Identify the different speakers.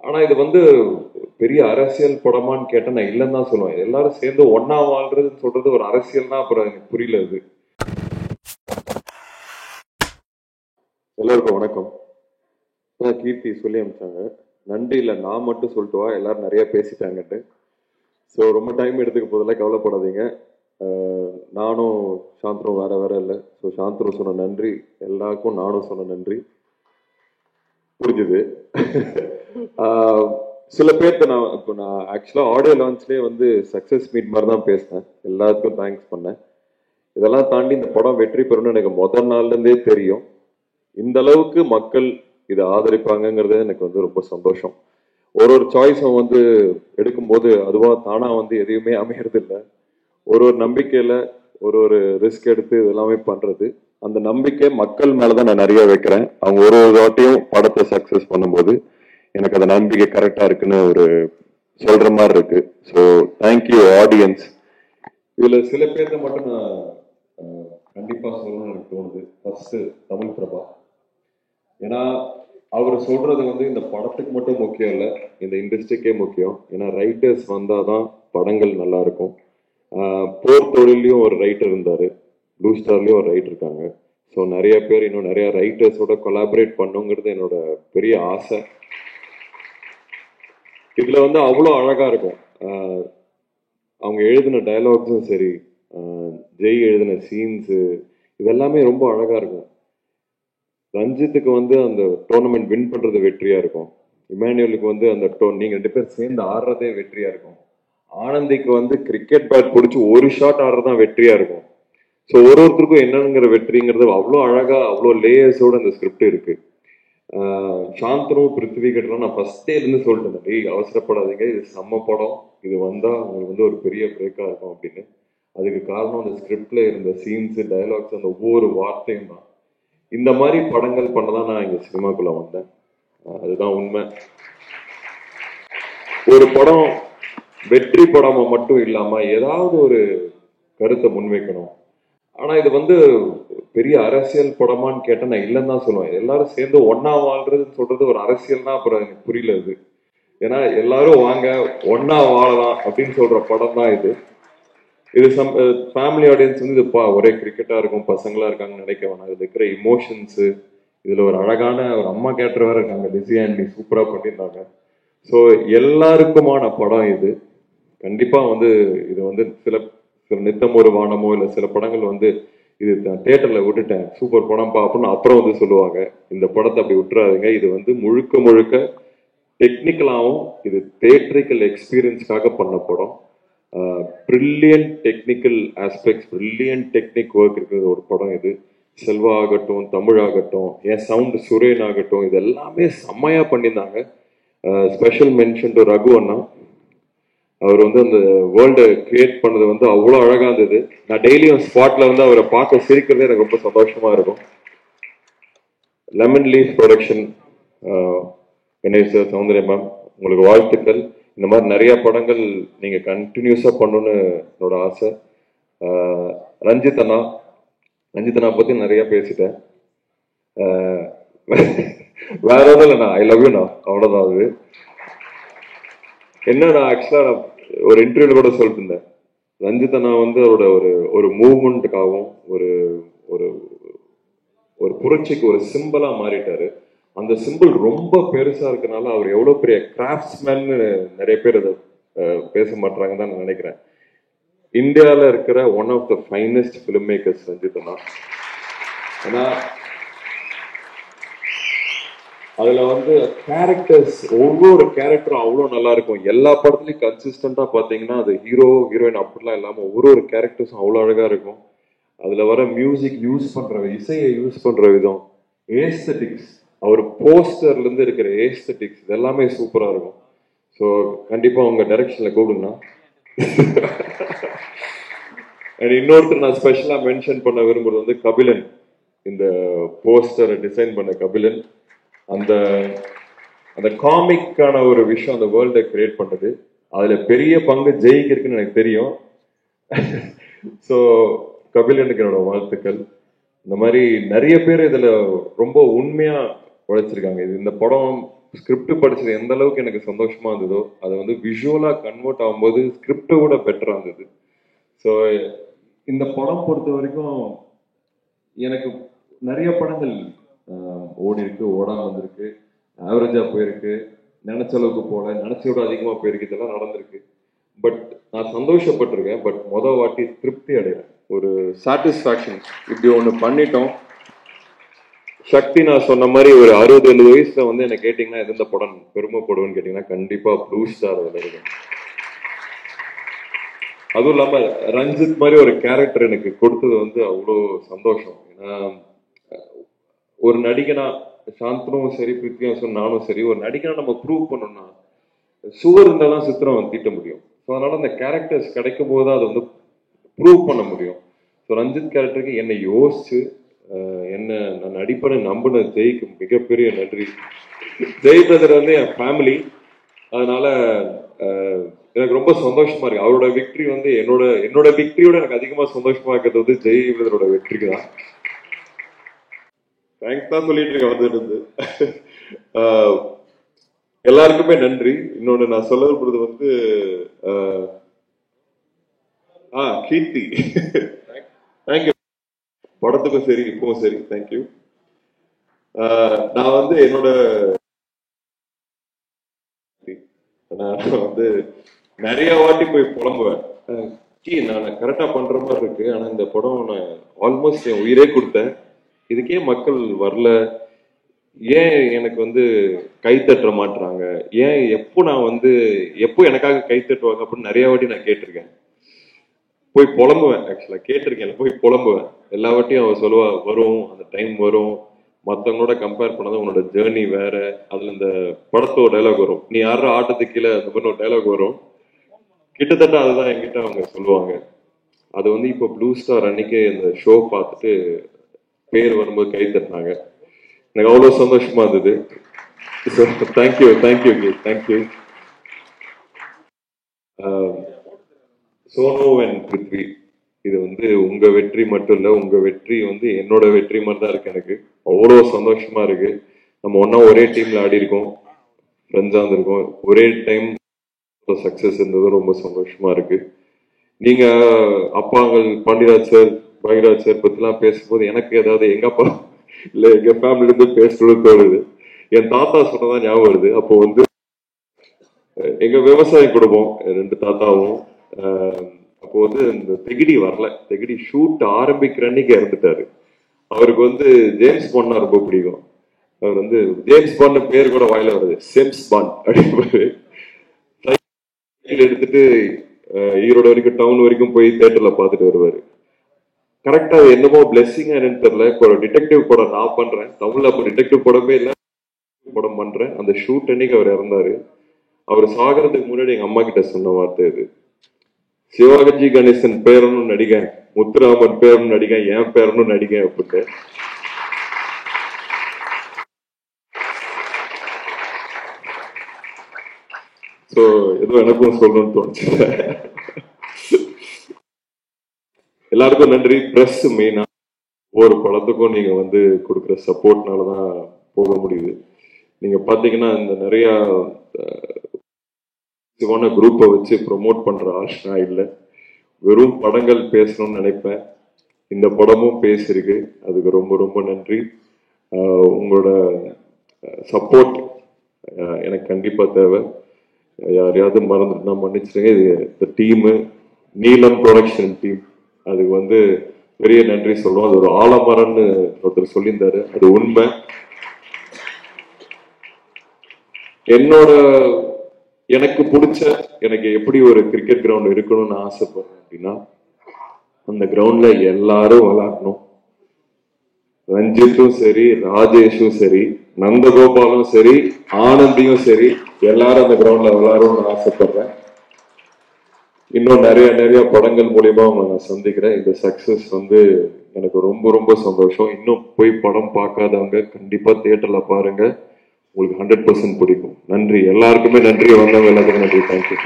Speaker 1: ஆனா இது வந்து பெரிய அரசியல் படமான்னு கேட்டா நான் இல்லைன்னு தான் சொல்லுவேன். எல்லாரும் சேர்ந்து ஒன்னா வாழ்றதுன்னு சொல்றது ஒரு அரசியல்னா அப்புறம் எனக்கு புரியல இது. எல்லாருக்கும் வணக்கம். கீர்த்தி சொல்லி அனுப்பிச்சாங்க. நன்றி இல்லை, நான் மட்டும் சொல்லிட்டு வா, எல்லாரும் நிறைய பேசிட்டாங்கட்டு. ஸோ ரொம்ப டைம் எடுத்துக்க போதெல்லாம் கவலைப்படாதீங்க. நானும் சாந்தரும் வேற வேற இல்லை. ஸோ சாந்தரும் சொன்ன நன்றி, எல்லாருக்கும் நானும் சொன்ன நன்றி புரிஞ்சுது. சில பேர்த்த நான் ஆக்சுவலாக ஆடியோ லான்ச்லேயே வந்து சக்ஸஸ் மீட் மாதிரி தான் பேசினேன். எல்லாத்துக்கும் தேங்க்ஸ் பண்ணேன். இதெல்லாம் தாண்டி இந்த படம் வெற்றி பெறும்னு எனக்கு முதல் நாள்லேருந்தே தெரியும். இந்த அளவுக்கு மக்கள் இதை ஆதரிப்பாங்கங்கிறது எனக்கு வந்து ரொம்ப சந்தோஷம். ஒரு சாய்ஸும் வந்து எடுக்கும்போது அதுவாக தானாக வந்து எதையுமே அமையறது இல்லை. ஒரு நம்பிக்கையில் ஒரு ரிஸ்க் எடுத்து இதெல்லாமே பண்ணுறது. அந்த நம்பிக்கை மக்கள் மேலதான் நான் நிறைய வைக்கிறேன். அவங்க ஒரு வாட்டியும் படத்தை சக்சஸ் பண்ணும்போது எனக்கு அந்த நம்பிக்கை கரெக்டா இருக்குன்னு ஒரு சொல்ற மாதிரி இருக்கு. So thank you audience. இதுல சில பேர்த்த மட்டும் நான் கண்டிப்பா சொல்லணும்னு எனக்கு தோணுது. ஃபர்ஸ்ட் தமிழ் பிரபா. ஏன்னா அவர் சொல்றது வந்து இந்த படத்துக்கு மட்டும் முக்கியம் இல்லை, இந்த இண்டஸ்ட்ரிக்கே முக்கியம். ஏன்னா ரைட்டர்ஸ் வந்தாதான் படங்கள் நல்லா இருக்கும். போர் தொழிலையும் ஒரு ரைட்டர் இருந்தாரு, ப்ளூ ஸ்டார்லயும் ஒரு ரைட்டர் இருக்காங்க. ஸோ நிறைய பேர் இன்னும் நிறைய ரைட்டர்ஸோட கொலாபரேட் பண்ணுங்கிறது என்னோட பெரிய ஆசை. இதுல வந்து அவ்வளோ அழகா இருக்கும். அவங்க எழுதின டயலாக்ஸும் சரி, ஜெய் எழுதின சீன்ஸு, இதெல்லாமே ரொம்ப அழகா இருக்கும். ரஞ்சித்துக்கு வந்து அந்த டோர்னமெண்ட் வின் பண்றது வெற்றியா இருக்கும். இமானுவேலுக்கு வந்து அந்த நீங்க 2 பேர் சேர்ந்து ஆடுறதே வெற்றியா இருக்கும். ஆனந்திக்கு வந்து கிரிக்கெட் பேட் பிடிச்சி ஒரு ஷாட் ஆடுறதுதான் வெற்றியா இருக்கும். ஸோ ஒருத்தருக்கும் என்னங்கிற வெற்றிங்கிறது அவ்வளோ அழகா, அவ்வளோ லேயர்ஸோட அந்த ஸ்கிரிப்ட் இருக்கு. சாந்தனும் பிருத்திவி கட்டலாம் நான் ஃபர்ஸ்டே இருந்து சொல்லிட்டேன், டேய் அவசரப்படாதீங்க, இது செம்ம படம், இது வந்தா உங்களுக்கு வந்து ஒரு பெரிய பிரேக்கா இருக்கும் அப்படின்னு. அதுக்கு காரணம் அந்த ஸ்கிரிப்ட்ல இருந்த சீன்ஸ், டயலாக்ஸ், அந்த ஒவ்வொரு வார்த்தையும் தான். இந்த மாதிரி படங்கள் பண்ணதான் நான் இங்க சினிமாக்குள்ள வந்தேன். அதுதான் உண்மை. ஒரு படம் வெற்றி படமா மட்டும் இல்லாம ஏதாவது ஒரு கருத்தை முன்வைக்கணும். ஆனா இது வந்து பெரிய அரசியல் படமான்னு கேட்டா நான் இல்லைன்னு தான் சொல்லுவேன். எல்லாரும் சேர்ந்து ஒன்னா வாழ்றதுன்னு சொல்றது ஒரு அரசியல்னா அப்புறம் எனக்கு புரியல இது. ஏன்னா எல்லாரும் வாங்க ஒன்னா வாழலாம் அப்படின்னு சொல்ற படம் தான் இது. இது ஃபேமிலி ஆடியன்ஸ் வந்து இது ஒரே கிரிக்கெட்டா இருக்கும், பசங்களா இருக்காங்கன்னு நினைக்க வேணாம். இதுல இருக்கிற இமோஷன்ஸ், இதுல ஒரு அழகான ஒரு அம்மா கேரக்டர் வேற இருக்காங்க, லிசி ஆண்டி, சூப்பரா பண்ணியிருந்தாங்க. ஸோ எல்லாருக்குமான படம் இது. கண்டிப்பா வந்து இது வந்து சில நித்தம் ஒரு வானமோ இல்லை சில படங்கள் வந்து இது தியேட்டர்ல விட்டுட்டேன், சூப்பர் படம் அப்படின்னு அப்புறம் வந்து சொல்லுவாங்க. இந்த படத்தை அப்படி விட்டுறாதுங்க. இது வந்து முழுக்க முழுக்க டெக்னிக்கலாகவும் இது தியேட்டரிக்கல் எக்ஸ்பீரியன்ஸ்க்காக பண்ண படம். Brilliant technical aspects, brilliant technique work இருக்கிற ஒரு படம் இது. செல்வா ஆகட்டும், தமிழ் ஆகட்டும், என் சவுண்ட் சுரேன் ஆகட்டும், இது எல்லாமே செம்மையா பண்ணியிருந்தாங்க. ஸ்பெஷல் மென்ஷன் டு ரகு அண்ணா. அவர் வந்து அந்த வேர்ல்டை கிரியேட் பண்ணது வந்து அவ்வளோ அழகா இருந்தது. நான் டெய்லியும் ஸ்பாட்ல வந்து அவரை பார்க்க சிரிக்கிறதே எனக்கு ரொம்ப சந்தோஷமா இருக்கும். Lemon leaf production, Ganesh sir, Soundarya ma'am, உங்களுக்கு வாழ்த்துக்கள். இந்த மாதிரி நிறைய படங்கள் நீங்க கண்டினியூஸா பண்ணணும்னு என்னோட ஆசை. ரஞ்சித் அண்ணா பத்தி நிறைய பேசிட்டேன். வேற ஒன்றும் இல்லைண்ணா, ஐ லவ் யூண்ணா, அவ்வளோதான். அது என்னன்னா ஆக்சுவலா ஒரு இன்டர்வியூல கூட சொல்லிட்டு இருந்தேன், ரஞ்சித் அண்ணா வந்து அவரோட ஒரு மூவ்மெண்ட்டுக்காகவும் ஒரு ஒரு ஒரு புரட்சிக்கு ஒரு சிம்பிளா மாறிட்டாரு. அந்த சிம்பிள் ரொம்ப பெருசா இருக்கனால அவர் எவ்வளவு பெரிய கிராஃப்ட்ஸ்மேன் நிறைய பேர் அதை பேச மாட்டாங்கன்னு தான் நான் நினைக்கிறேன். இந்தியாவில் இருக்கிற one of the finest film makers Ranjith அண்ணா. ஏன்னா அதுல வந்து கேரக்டர்ஸ், ஒவ்வொரு கேரக்டரும் அவ்வளோ நல்லா இருக்கும். எல்லா படத்துலயும் கன்சிஸ்டண்டா பாத்தீங்கன்னா அது ஹீரோ ஹீரோயின் அப்படிலாம் இல்லாம ஒவ்வொரு கேரக்டர்ஸும் அவ்வளோ அழகா இருக்கும். அதுல வர மியூசிக் யூஸ் பண்ற, இசையை யூஸ் பண்ற விதம், ஏஸ்தட்டிக்ஸ், அவர் போஸ்டர்ல இருந்து இருக்கிற ஏஸ்தட்டிக்ஸ், இது எல்லாமே சூப்பரா இருக்கும். ஸோ கண்டிப்பா உங்க டைரக்ஷன்ல கூப்பிடுங்க. இன்னொருத்தர் நான் ஸ்பெஷலா மென்ஷன் பண்ண விரும்புறது வந்து கபிலன். இந்த போஸ்டரை டிசைன் பண்ண கபிலன். அந்த அந்த காமிக்கான ஒரு விஷயம் அந்த வேர்ல்டை கிரியேட் பண்ணது, அதுல பெரிய பங்கு ஜெயிக்கு இருக்குன்னு எனக்கு தெரியும். ஸோ கபிலனுக்கு என்னோட வாழ்த்துக்கள். இந்த மாதிரி நிறைய பேர் இதுல ரொம்ப உண்மையா உழைச்சிருக்காங்க. இது இந்த படம் ஸ்கிரிப்ட் படிச்சது எந்த அளவுக்கு எனக்கு சந்தோஷமா இருந்ததோ அதை வந்து விஷுவலா கன்வெர்ட் ஆகும்போது ஸ்கிரிப்டை விட பெட்டரா இருந்தது. ஸோ இந்த படம் பொறுத்த வரைக்கும் எனக்கு நிறைய படங்கள் ஓடி இருக்கு, ஓடாம வந்திருக்கு, ஆவரேஜா போயிருக்கு, நினைச்ச அளவுக்கு போல, நினைச்சோட அதிகமா போயிருக்கு, இதெல்லாம் நடந்திருக்கு. பட் நான் சந்தோஷப்பட்டிருக்கேன். பட் வாட்டி திருப்தி அடைகிறேன், ஒரு சாட்டிஸ்ஃபேக்ஷன். இப்படி ஒன்று பண்ணிட்டோம். சக்தி நான் சொன்ன மாதிரி ஒரு 60-70 வயசுல வந்து என்ன கேட்டீங்கன்னா எந்த படம் பெருமைப்படுவேன்னு கேட்டீங்கன்னா கண்டிப்பா ப்ளூ ஸ்டார் இருக்கும். அதுவும் இல்லாம ரஞ்சித் மாதிரி ஒரு கேரக்டர் எனக்கு கொடுத்தது வந்து அவ்வளோ சந்தோஷம். ஏன்னா ஒரு நடிகனா சாந்தனும் சரி, பிருத்திவியும் நானும் சரி, ஒரு நடிகனா நம்ம ப்ரூவ் பண்ணோம்னா சுவர் இருந்தாலும் சித்திரம் தீட்ட முடியும். ஸோ அதனால அந்த கேரக்டர்ஸ் கிடைக்கும் போது அதை வந்து ப்ரூவ் பண்ண முடியும். ஸோ ரஞ்சித் கேரக்டருக்கு என்னை யோசிச்சு என்ன நான் நடிப்பேன்னு நம்பின ஜெய்க்கு மிகப்பெரிய நன்றி. ஜெய் பிரதர் வந்து என் ஃபேமிலி, அதனால எனக்கு ரொம்ப சந்தோஷமா இருக்கு. அவரோட விக்டரி வந்து என்னோட விக்டரியோட எனக்கு அதிகமா சந்தோஷமா இருக்கிறது வந்து ஜெய் பிரதரோட வெற்றிக்கு தான். தேங்க்ஸ் தான் சொல்லிட்டு இருக்கேன் வந்துருந்து. எல்லாருக்குமே நன்றி. இன்னொன்னு நான் சொல்ல விரும்புறது வந்து கீர்த்தி, தேங்க்யூ. படத்துக்கும் சரி இப்பவும் சரி தேங்க்யூ. நான் வந்து என்னோட வந்து நிறைய வாட்டி போய் புலம்புவேன், நான் கரெக்டா பண்ற மாதிரி இருக்கு, ஆனா இந்த படம் நான் ஆல்மோஸ்ட் என் உயிரே கொடுத்தேன், இதுக்கே மக்கள் வரல, ஏன் எனக்கு வந்து கை தட்ட மாட்டுறாங்க, ஏன் எப்போ எனக்காக கை தட்டுவாங்க அப்படின்னு நிறைய வாட்டி நான் கேட்டிருக்கேன். போய் புலம்புவேன், ஆக்சுவலா கேட்டிருக்கேன், போய் புலம்புவேன். எல்லா வாட்டியும் அவ சொல்லுவா வரும், அந்த டைம் வரும், மற்றவங்களோட கம்பேர் பண்ணாதான் உன்னோட ஜேர்னி வேற. அதுல இந்த படத்தோட டைலாக் வரும், நீ யாரும் ஆட்டத்துக்கு கீழே அந்த மாதிரி ஒரு டைலாக் வரும். கிட்டத்தட்ட அதுதான் என்கிட்ட அவங்க சொல்லுவாங்க. அது வந்து இப்போ ப்ளூ ஸ்டார் அன்னைக்கு இந்த ஷோ பார்த்துட்டு பேர் வரும்போது கை தட்டினாங்க. எனக்கு அவ்வளோ சந்தோஷமா இருந்தது. Thank you thank you thank you. Sonu and Prithvi, இது வந்து உங்க வெற்றி மட்டும் இல்லை, உங்க வெற்றி வந்து என்னோட வெற்றி மாதிரி தான் இருக்கு. எனக்கு அவ்வளோ சந்தோஷமா இருக்கு. நம்ம ஒன்னா ஒரே டீம்ல ஆடி இருக்கோம், ஃப்ரெண்ட்ஸா இருந்திருக்கோம், ஒரே டைம் சக்சஸ் இருந்தது, ரொம்ப சந்தோஷமா இருக்கு. நீங்க அப்பாங்கள் பாண்டியராஜ் சார், பாகிராஜ் சார் பத்திலாம் பேசும்போது எனக்கு ஏதாவது எங்க அப்பா இல்ல எங்க ஃபேமிலில இருந்து பேசணும்னு தோணுது. என் தாத்தா சொன்னதான் ஞாபகம் வருது. அப்போ வந்து எங்க விவசாய குடும்பம், 2 தாத்தாவும், அப்போ வந்து இந்த தெகிடி வரல, தெகிடி ஷூட் ஆரம்பிக்கிற அன்னைக்கு இறந்துட்டாரு. அவருக்கு வந்து ஜேம்ஸ் பாண்ட்னா ரொம்ப பிடிக்கும். அவர் வந்து ஜேம்ஸ் பாண்ட் பேர் கூட வாயில வருது, சேம்ஸ் பாண்ட் அப்படின்னு எடுத்துட்டு ஈரோடு வரைக்கும் டவுன் வரைக்கும் போய் தியேட்டர்ல பார்த்துட்டு வருவாரு. கரெக்டா என்னமோ பிளெஸிங்கா என்னன்னு தெரியல, இப்போ ஒரு டிடெக்டிவ் படம் நான் பண்றேன், தமிழ்ல அப்போ டிடெக்டிவ் படமே இல்லை, படம் பண்றேன். அந்த ஷூட் அன்னைக்கு அவர் இறந்தாரு. அவர் சாகிறதுக்கு முன்னாடி எங்க அம்மா கிட்ட சொன்ன வார்த்தை இது, சிவாஜி கணேசன் பேரனும் நடிகன், முத்துராமன் பேரனும் நடிகன், என் பேரனும் நடிகன் அப்படின்னு. ஸோ ஏதோ எனக்கும் சொல்லணும்னு தோணுச்சு. எல்லாருக்கும் நன்றி. பிரஸ் மெயினா ஒவ்வொரு படத்துக்கும் நீங்க வந்து கொடுக்குற சப்போர்ட்னாலதான் போக முடியுது. நீங்க பாத்தீங்கன்னா இந்த நிறைய குரூப்பை வச்சு ப்ரொமோட் பண்ற ஆசை இல்லை, வெறும் படங்கள் பேசணும்னு நினைப்பேன். இந்த படமும் பேசிருக்கு, அதுக்கு ரொம்ப ரொம்ப நன்றி. உங்களோட சப்போர்ட் எனக்கு கண்டிப்பா தேவை. யாரையாவது மறந்துட்டு நான் மன்னிச்சிருங்க. இது இந்த டீமு, நீலம் ப்ரொடக்ஷன் டீம், அதுக்கு வந்து பெரிய நன்றி சொல்லுவோம். அது ஒரு ஆலமரம்னு ஒருத்தர் சொல்லியிருந்தாரு, அது உண்மை. எனக்கு பிடிச்ச, எனக்கு எப்படி ஒரு கிரிக்கெட் கிரவுண்ட் இருக்கணும்னு ஆசைப்படுறேன் அப்படின்னா, அந்த கிரவுண்ட்ல எல்லாரும் விளையாடணும். ரஞ்சித்தும் சரி, ராஜேஷும் சரி, நந்தகோபாலும் சரி, ஆனந்தியும் சரி, எல்லாரும் அந்த கிரவுண்ட்ல விளையாடணும்னு ஆசைப்படுறேன். இன்னும் நிறைய நிறைய படங்கள் மூலியமா உங்களை நான் சந்திக்கிறேன். இந்த சக்சஸ் வந்து எனக்கு ரொம்ப ரொம்ப சந்தோஷம். இன்னும் போய் படம் பார்க்காதவங்க கண்டிப்பா தியேட்டர்ல பாருங்க, உங்களுக்கு 100% பிடிக்கும். நன்றி, எல்லாருக்குமே நன்றி. வந்தவங்க எல்லாத்துக்கும் நன்றி. தேங்க்யூ.